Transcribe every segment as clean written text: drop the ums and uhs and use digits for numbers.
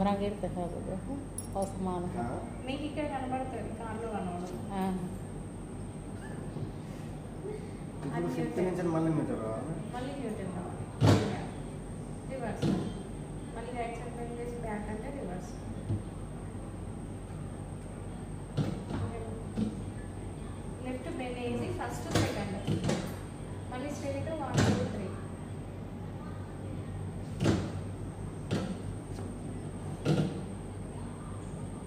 camera गिरते है అవసరం మీకు ఇక్కడ కనబడుతుంది కార్లో కనబడదు ఇప్పుడు 50 నుంచి మళ్ళీ న్యూటర్ మళ్ళీ న్యూటన్ రివర్స్ మళ్ళీ రైట్ సైడ్ బెండ్ చేసి బ్యాక్ అంటే రివర్స్ లెఫ్ట్ బెండ్ చేసి ఫస్ట్ సెకండ్ మళ్ళీ స్ట్రైట్ 1 2 3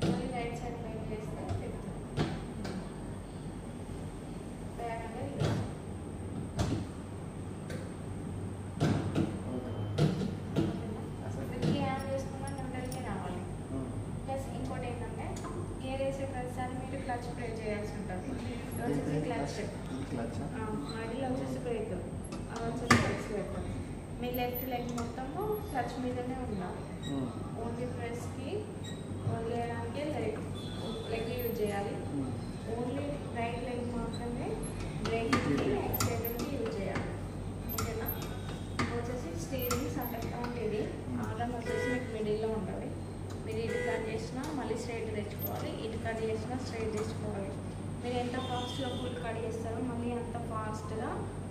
మళ్ళీ రైట్ సైడ్ బెండ్ చేస్తే ఫిఫ్త్ బ్యాక్ అంటే రివర్స్ క్లచ్ ప్రే చేయాల్సి ఉంటుంది వచ్చేసి క్లచ్ మడిలో వచ్చేసి బ్రేక్ వచ్చేసి క్లచ్ పెడతాం మీ లెఫ్ట్ లెగ్ మొత్తము క్లచ్ మీదనే ఉండాలి ఓన్లీ ప్రెస్కి వదిలేయడానికి లెగ్ యూజ్ చేయాలి ఓన్లీ రైట్ లెగ్ మాత్రమే బ్రేక్కి ఎక్స్టెండర్కి యూజ్ చేయాలి ఓకేనా వచ్చేసి స్టీరింగ్ సపరేట్గా ఉంటుంది ఆర్డర్ వచ్చేసి మీకు మిడిల్లో ఉంటుంది మీరు ఇటు కట్ చేసినా మళ్ళీ స్ట్రైట్ తెచ్చుకోవాలి ఇటు కట్ చేసినా స్ట్రైట్ తెచ్చుకోవాలి మీరు ఎంత ఫాస్ట్గా ఫుల్ కట్ చేస్తారో మళ్ళీ అంత ఫాస్ట్గా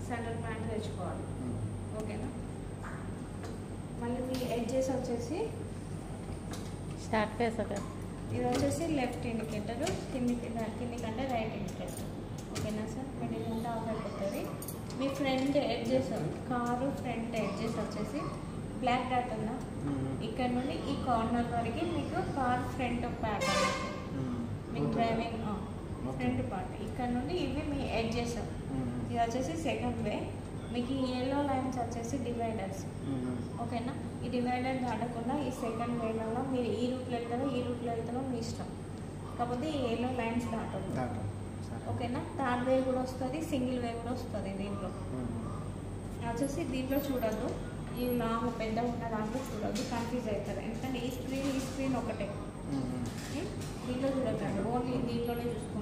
సెంటర్ ప్యాంట్ తెచ్చుకోవాలి ఓకేనా మళ్ళీ మీ ఎడ్జెస్ వచ్చేసి స్టార్ట్ చేసాక ఇది వచ్చేసి లెఫ్ట్ ఇండికేటర్ కిందికంటే రైట్ ఇండికేటర్ ఓకేనా సార్ మిడిల్ ఉంటే ఆఫ్ అయిపోతుంది మీ front edges car front edges వచ్చేసి బ్లాక్ డాట్ ఉందా ఇక్కడ నుండి ఈ కార్నర్ వరకు మీకు కార్ ఫ్రంట్ ప్యాట్ అన్నట్టు మీకు డ్రైవింగ్ ఫ్రంట్ పార్ట్ ఇక్కడ నుండి ఇవి మీ ఎడ్జెస్ ఇది వచ్చేసి సెకండ్ వే మీకు ఈ ఎల్లో లైన్స్ వచ్చేసి డివైడర్స్ ఓకేనా ఈ డివైడర్ దాటకుండా ఈ సెకండ్ వేలలో మీరు ఈ రూట్లో వెళ్తారో మీ ఇష్టం కాకపోతే ఈ ఎల్లో లైన్స్ దాటదు ఓకేనా థర్డ్ వే కూడా వస్తుంది సింగిల్ వే కూడా వస్తుంది దీంట్లో వచ్చేసి దీంట్లో చూడద్దు ఈ లాంగ్ పెద్ద ఉన్న దాంట్లో చూడద్దు కన్ఫ్యూజ్ అవుతుంది ఎందుకంటే ఈ స్క్రీన్ ఒకటే దీంట్లో చూడకండి ఓన్లీ దీంట్లోనే చూసుకోండి